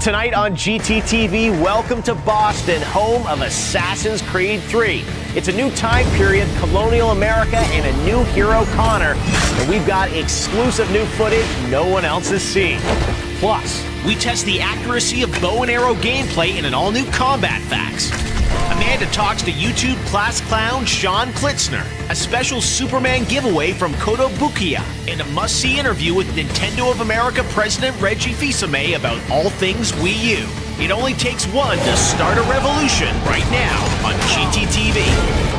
Tonight on Gttv, welcome to Boston, home of Assassin's Creed 3. It's a new time period, colonial America, and a new hero, Connor. And we've got exclusive new footage no one else has seen. Plus, we test the accuracy of bow and arrow gameplay in an all-new combat facts. Amanda talks to YouTube class clown Sean Klitzner, a special Superman giveaway from Kotobukiya, and a must-see interview with Nintendo of America President Reggie Fils-Aimé about all things Wii U. It only takes one to start a revolution right now on Gttv.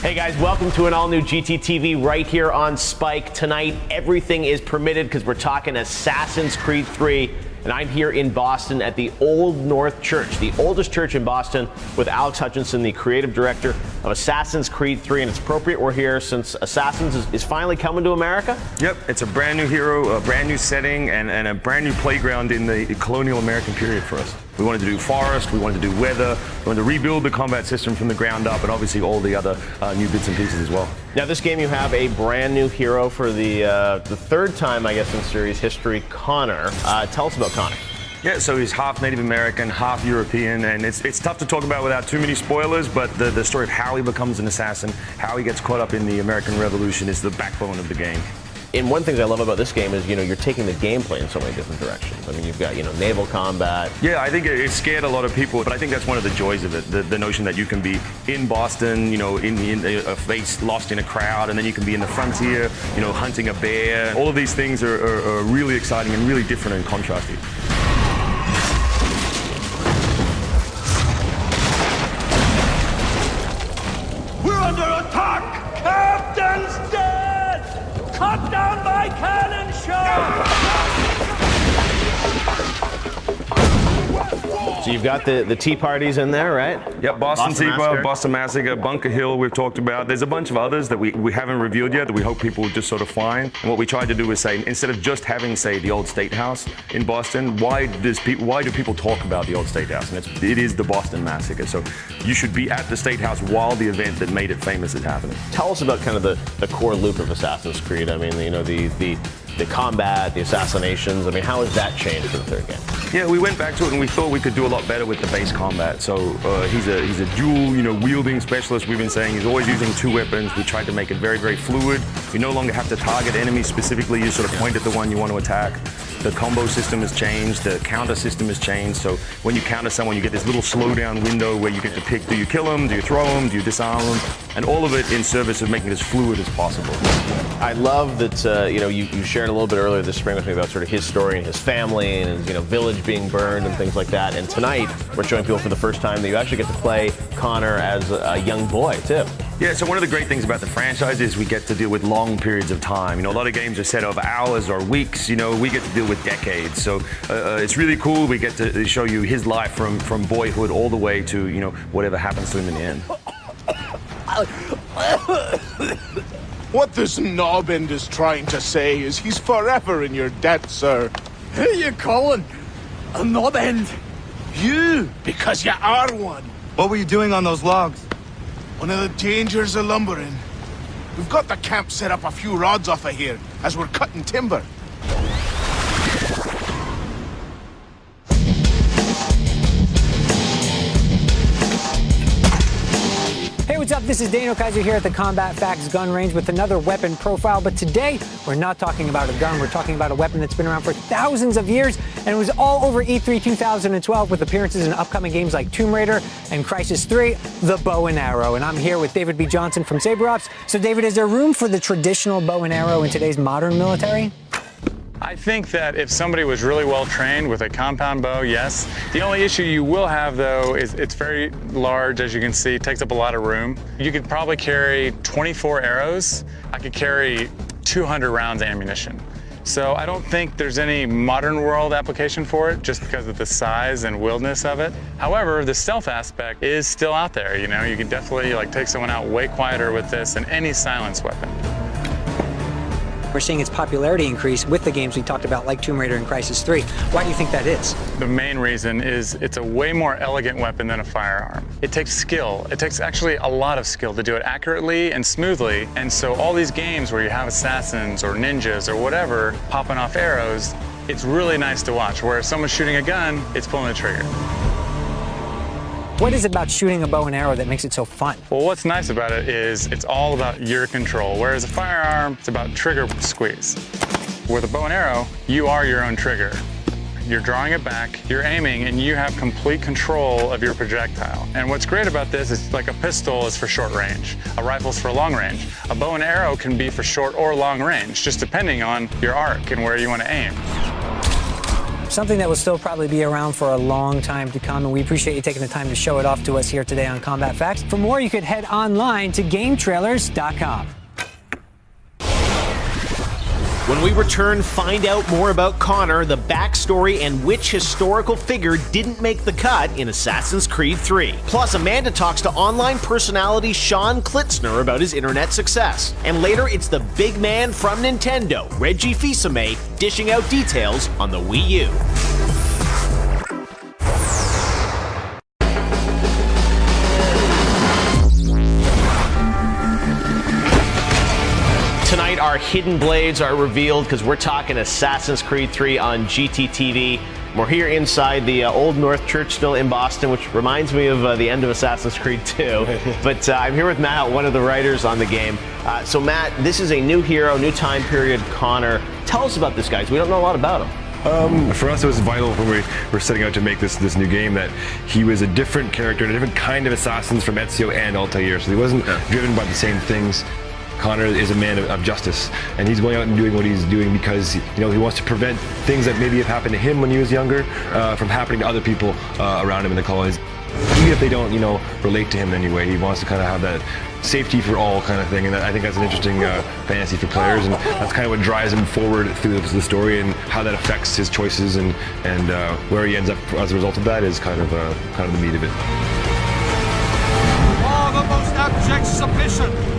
Hey guys, welcome to an all-new Gttv right here on Spike. Tonight, everything is permitted because we're talking Assassin's Creed 3, and I'm here in Boston at the Old North Church, the oldest church in Boston, with Alex Hutchinson, the creative director of Assassin's Creed 3, and it's appropriate we're here since Assassins is finally coming to America. Yep, it's a brand new hero, a brand new setting, and a brand new playground in the colonial American period for us. We wanted to do forest, we wanted to do weather, we wanted to rebuild the combat system from the ground up, and obviously all the other new bits and pieces as well. Now, this game, you have a brand new hero for the third time, I guess, in series history, Connor. Tell us about Connor. Yeah, so he's half Native American, half European, and it's tough to talk about without too many spoilers, but the story of how he becomes an assassin, how he gets caught up in the American Revolution is the backbone of the game. And one thing I love about this game is, you're taking the gameplay in so many different directions. I mean, you've got, naval combat. Yeah, I think it scared a lot of people, but I think that's one of the joys of it, the notion that you can be in Boston, in a face lost in a crowd, and then you can be in the frontier, hunting a bear. All of these things are really exciting and really different and contrasting. We're under attack! Captain's dead! Cut down by cannon shot! So you've got the tea parties in there, right? Yep, Boston Tea Party, Boston Massacre, Bunker Hill we've talked about. There's a bunch of others that we haven't revealed yet that we hope people will just sort of find. And what we tried to do is say, instead of just having, say, the old State House in Boston, why do people talk about the old State House? And it is the Boston Massacre. So you should be at the State House while the event that made it famous is happening. Tell us about kind of the core loop of Assassin's Creed. I mean, the combat, the assassinations. I mean, how has that changed for the third game? Yeah, we went back to it and we thought we could do a lot better with the base combat. So he's a dual, wielding specialist. We've been saying he's always using two weapons. We tried to make it very, very fluid. You no longer have to target enemies specifically. You sort of point at the one you want to attack. The combo system has changed. The counter system has changed. So when you counter someone, you get this little slowdown window where you get to pick, do you kill them? Do you throw them? Do you disarm them? And all of it in service of making it as fluid as possible. I love that, you shared a little bit earlier this spring with me about sort of his story and his family and his, village being burned and things like that. And tonight, we're showing people for the first time that you actually get to play Connor as a young boy, too. Yeah, so one of the great things about the franchise is we get to deal with long periods of time. A lot of games are set over hours or weeks. We get to deal with decades. So it's really cool. We get to show you his life from boyhood all the way to, whatever happens to him in the end. What this knobend is trying to say is he's forever in your debt, sir. Who you calling a knobend? You, because you are one. What were you doing on those logs? One of the dangers of lumbering. We've got the camp set up a few rods off of here as we're cutting timber. Hey, what's up? This is Daniel Kaiser here at the Combat Facts Gun Range with another weapon profile. But today, we're not talking about a gun. We're talking about a weapon that's been around for thousands of years, and it was all over E3 2012 with appearances in upcoming games like Tomb Raider and Crysis 3, the bow and arrow. And I'm here with David B. Johnson from Saber Ops. So, David, is there room for the traditional bow and arrow in today's modern military? I think that if somebody was really well trained with a compound bow, yes. The only issue you will have, though, is it's very large, as you can see, it takes up a lot of room. You could probably carry 24 arrows. I could carry 200 rounds of ammunition. So I don't think there's any modern world application for it just because of the size and wieldiness of it. However, the stealth aspect is still out there. You can definitely take someone out way quieter with this than any silence weapon. We're seeing its popularity increase with the games we talked about, like Tomb Raider and Crysis 3. Why do you think that is? The main reason is it's a way more elegant weapon than a firearm. It takes skill. It takes actually a lot of skill to do it accurately and smoothly. And so all these games where you have assassins or ninjas or whatever popping off arrows, it's really nice to watch. Where if someone's shooting a gun, it's pulling the trigger. What is it about shooting a bow and arrow that makes it so fun? Well, what's nice about it is it's all about your control, whereas a firearm, it's about trigger squeeze. With a bow and arrow, you are your own trigger. You're drawing it back, you're aiming, and you have complete control of your projectile. And what's great about this is like a pistol is for short range, a rifle's for long range. A bow and arrow can be for short or long range, just depending on your arc and where you want to aim. Something that will still probably be around for a long time to come, and we appreciate you taking the time to show it off to us here today on Combat Facts. For more, you could head online to GameTrailers.com. When we return, find out more about Connor, the backstory, and which historical figure didn't make the cut in Assassin's Creed 3. Plus, Amanda talks to online personality Sean Klitzner about his internet success. And later, it's the big man from Nintendo, Reggie Fils-Aimé, dishing out details on the Wii U. Tonight, our hidden blades are revealed because we're talking Assassin's Creed 3 on Gttv. We're here inside the Old North Church still in Boston, which reminds me of the end of Assassin's Creed 2. But I'm here with Matt, one of the writers on the game. So Matt, this is a new hero, new time period, Connor. Tell us about this guy, 'cause we don't know a lot about him. For us, it was vital when we were setting out to make this new game that he was a different character, a different kind of assassins from Ezio and Altair. So he wasn't driven by the same things. Connor is a man of justice, and he's going out and doing what he's doing because he wants to prevent things that maybe have happened to him when he was younger from happening to other people around him in the colonies. Even if they don't, relate to him in any way, he wants to kind of have that safety for all kind of thing, and I think that's an interesting fantasy for players, and that's kind of what drives him forward through the story, and how that affects his choices, and where he ends up as a result of that is kind of the meat of it.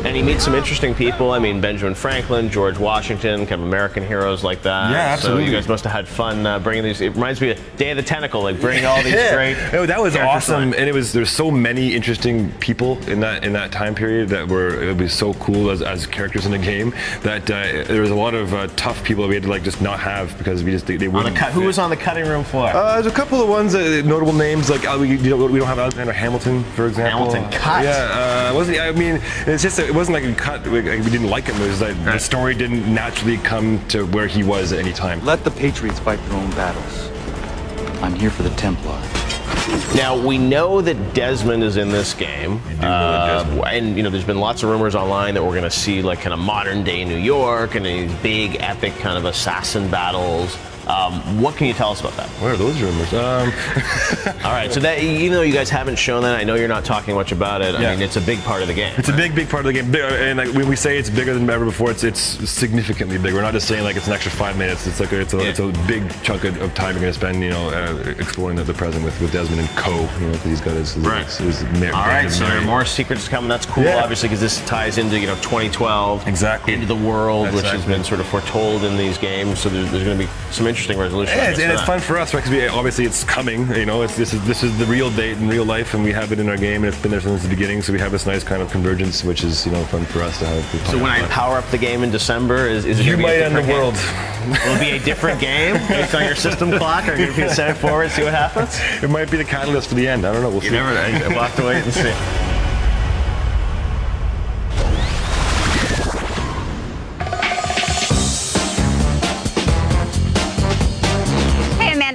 And he meets some interesting people. I mean, Benjamin Franklin, George Washington, kind of American heroes like that. Yeah, absolutely. So you guys must have had fun bringing these. It reminds me of Day of the Tentacle, like bringing all these great. That was awesome, and there's so many interesting people in that time period that it was so cool as characters in the game that there was a lot of tough people that we had to just not have because they wouldn't. Who was on the cutting room floor? There's a couple of ones, notable names like we don't have Alexander Hamilton, for example. Hamilton cut. Yeah, wasn't. I mean, it's just it wasn't like a cut. We didn't like him. It was like the story didn't naturally come to where he was at any time. Let the Patriots fight their own battles. I'm here for the Templar. Now, we know that Desmond is in this game. And, there's been lots of rumors online that we're going to see, like, kind of modern-day New York and these big, epic kind of assassin battles. What can you tell us about that? What are those rumors? All right, so that even though you guys haven't shown that, I know you're not talking much about it. I mean, it's a big part of the game. It's a big part of the game, and when we say it's bigger than ever before, it's significantly big. We're not just saying like it's an extra 5 minutes. It's like it's a big chunk of time you're going to spend, exploring the present with Desmond and Co. He's got his All right, so there are more secrets coming. That's cool, obviously, because this ties into 2012, exactly, into the world, which has been sort of foretold in these games. So there's going to be some interesting resolution. And it's fun for us, right? Because obviously it's coming. This is the real date in real life, and we have it in our game, and it's been there since the beginning. So we have this nice kind of convergence, which is fun for us to have. So when I power up the game in December, is it you might end the world? Will it be a different game based on your system clock, or are you going to send it forward and see what happens? It might be the catalyst for the end. I don't know. We'll see. We'll have to wait and see.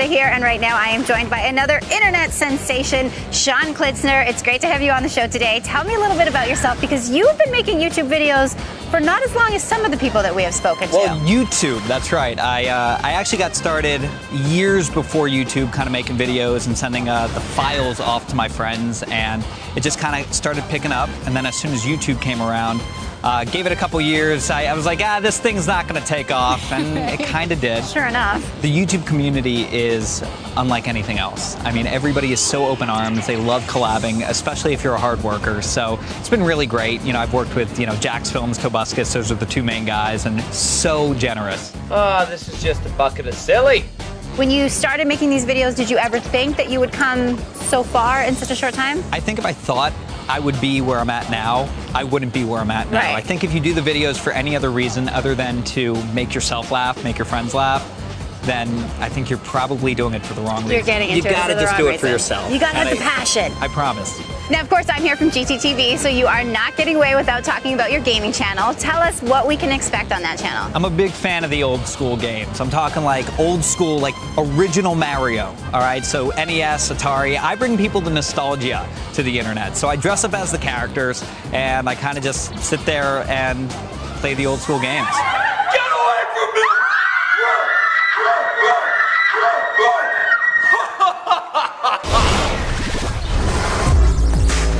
Here, and right now I am joined by another internet sensation, Sean Klitzner. It's great to have you on the show today. Tell me a little bit about yourself, because you've been making YouTube videos for not as long as some of the people that we have spoken to. Well, YouTube, that's right. I actually got started years before YouTube, kind of making videos and sending the files off to my friends, and it just kind of started picking up. And then as soon as YouTube came around, Gave it a couple years. I was like, this thing's not going to take off, and it kind of did. Sure enough. The YouTube community is unlike anything else. I mean, everybody is so open arms. They love collabing, especially if you're a hard worker. So it's been really great. You know, I've worked with, Jack's Films, Tobuscus. Those are the two main guys, and so generous. Oh, this is just a bucket of silly. When you started making these videos, did you ever think that you would come so far in such a short time? I think if I thought I would be where I'm at now, I wouldn't be where I'm at now. Right. I think if you do the videos for any other reason other than to make yourself laugh, make your friends laugh, then I think you're probably doing it for the wrong reason. You're getting into it for the wrong reason. You gotta just do it for yourself. You gotta have the passion. I promise. Now, of course, I'm here from Gttv, so you are not getting away without talking about your gaming channel. Tell us what we can expect on that channel. I'm a big fan of the old school games. I'm talking like old school, like original Mario, all right? So NES, Atari. I bring people the nostalgia to the internet. So I dress up as the characters, and I kind of just sit there and play the old school games. Get away from me!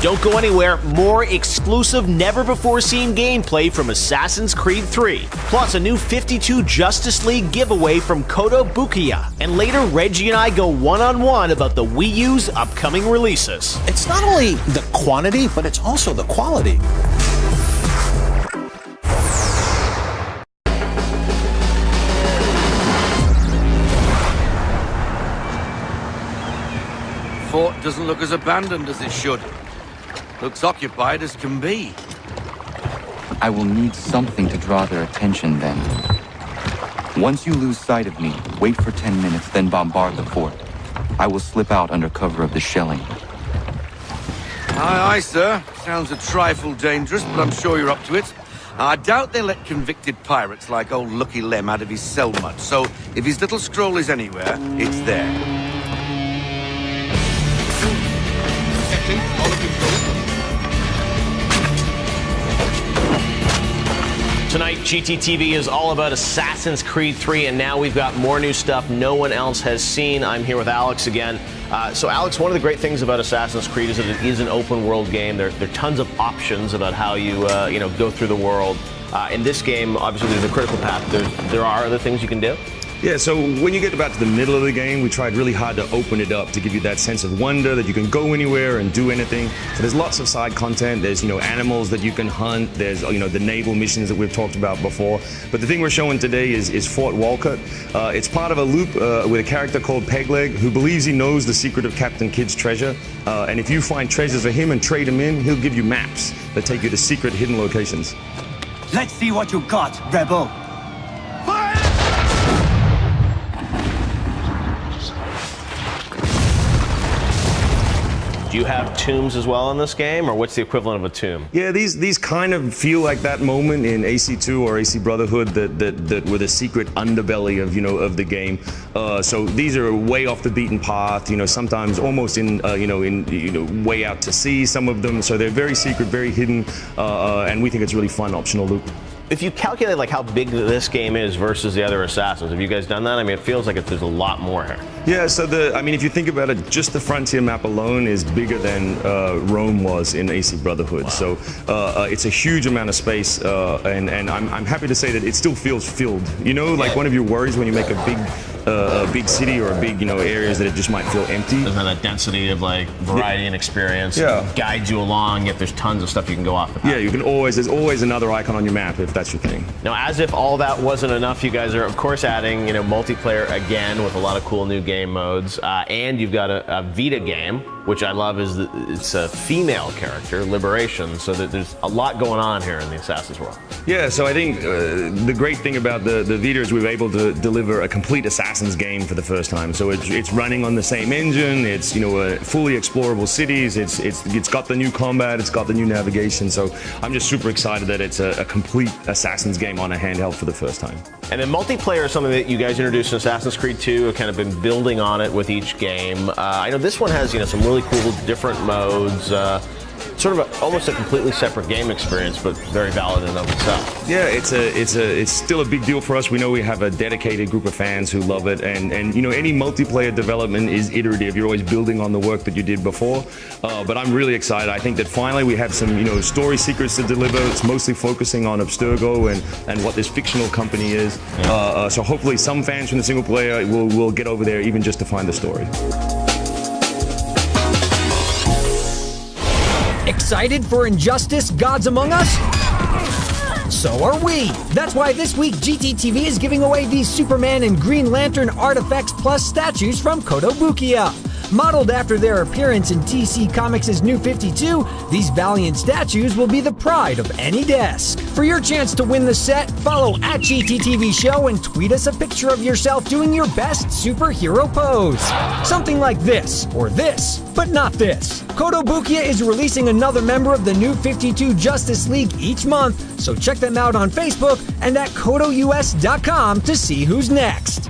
Don't go anywhere. More exclusive, never-before-seen gameplay from Assassin's Creed 3. Plus, a new 52 Justice League giveaway from Koto Bukiya. And later, Reggie and I go one-on-one about the Wii U's upcoming releases. It's not only the quantity, but it's also the quality. Fort doesn't look as abandoned as it should. Looks occupied as can be. I will need something to draw their attention then. Once you lose sight of me, wait for 10 minutes, then bombard the fort. I will slip out under cover of the shelling. Aye, aye, sir. Sounds a trifle dangerous, but I'm sure you're up to it. I doubt they let convicted pirates like old Lucky Lem out of his cell much, so if his little scroll is anywhere, it's there. Tonight, Gttv is all about Assassin's Creed 3, and now we've got more new stuff no one else has seen. I'm here with Alex again. So, Alex, one of the great things about Assassin's Creed is that it is an open-world game. There are tons of options about how you, go through the world. In this game, obviously, there's a critical path. There are other things you can do. Yeah, so when you get about to the middle of the game, we tried really hard to open it up to give you that sense of wonder that you can go anywhere and do anything. So there's lots of side content. There's, animals that you can hunt. There's, the naval missions that we've talked about before. But the thing we're showing today is Fort Walcott. It's part of a loop with a character called Pegleg who believes he knows the secret of Captain Kidd's treasure. And if you find treasures for him and trade him in, he'll give you maps that take you to secret hidden locations. Let's see what you got, rebel. Do you have tombs as well in this game, or what's the equivalent of a tomb? Yeah, these kind of feel like that moment in AC2 or AC Brotherhood that were the secret underbelly of the game. So these are way off the beaten path. Sometimes almost in way out to sea. Some of them, so they're very secret, very hidden, and we think it's a really fun optional loop. If you calculate like how big this game is versus the other Assassins, have you guys done that? I mean, it feels like there's a lot more here. Yeah, so if you think about it, just the frontier map alone is bigger than Rome was in AC Brotherhood. Wow. So it's a huge amount of space, and I'm happy to say that it still feels filled. One of your worries when you make a big city or a big areas that it just might feel empty. There's that density of variety and experience. Yeah, guides you along. Yet there's tons of stuff you can go off the path. Yeah, there's always another icon on your map if that's your thing. Now, as if all that wasn't enough, you guys are of course adding multiplayer again with a lot of cool new game modes, and you've got a Vita game, which I love. It's a female character, Liberation. So that there's a lot going on here in the Assassin's world. Yeah, so I think the great thing about the Vita is we've been able to deliver a complete Assassin's game for the first time. So it's running on the same engine. It's fully explorable cities. It's got the new combat. It's got the new navigation. So I'm just super excited that it's a complete Assassin's game on a handheld for the first time. And then multiplayer is something that you guys introduced in Assassin's Creed 2. Have kind of been building on it with each game. I know this one has some really cool different modes. sort of almost a completely separate game experience, but very valid in and of itself. Yeah, it's still a big deal for us. We know we have a dedicated group of fans who love it, and you know, any multiplayer development is iterative. You're always building on the work that you did before. But I'm really excited. I think that finally we have some, you know, story secrets to deliver. It's mostly focusing on Abstergo and what this fictional company is. So hopefully some fans from the single player will get over there even just to find the story. Excited for Injustice: Gods Among Us? So are we. That's why this week Gttv is giving away these Superman and Green Lantern Artifacts Plus statues from Kotobukiya. Modeled after their appearance in TC Comics' New 52, these valiant statues will be the pride of any desk. For your chance to win the set, follow @GTTV Show and tweet us a picture of yourself doing your best superhero pose. Something like this, or this, but not this. Kotobukiya is releasing another member of the New 52 Justice League each month, so check them out on Facebook and at KotoUS.com to see who's next.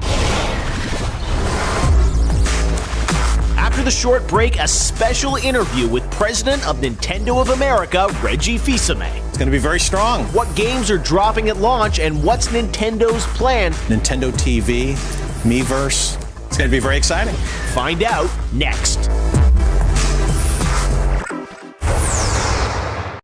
After the short break, a special interview with President of Nintendo of America, Reggie Fils-Aimé. It's going to be very strong. What games are dropping at launch and what's Nintendo's plan? Nintendo TV, Miiverse. It's going to be very exciting. Find out next.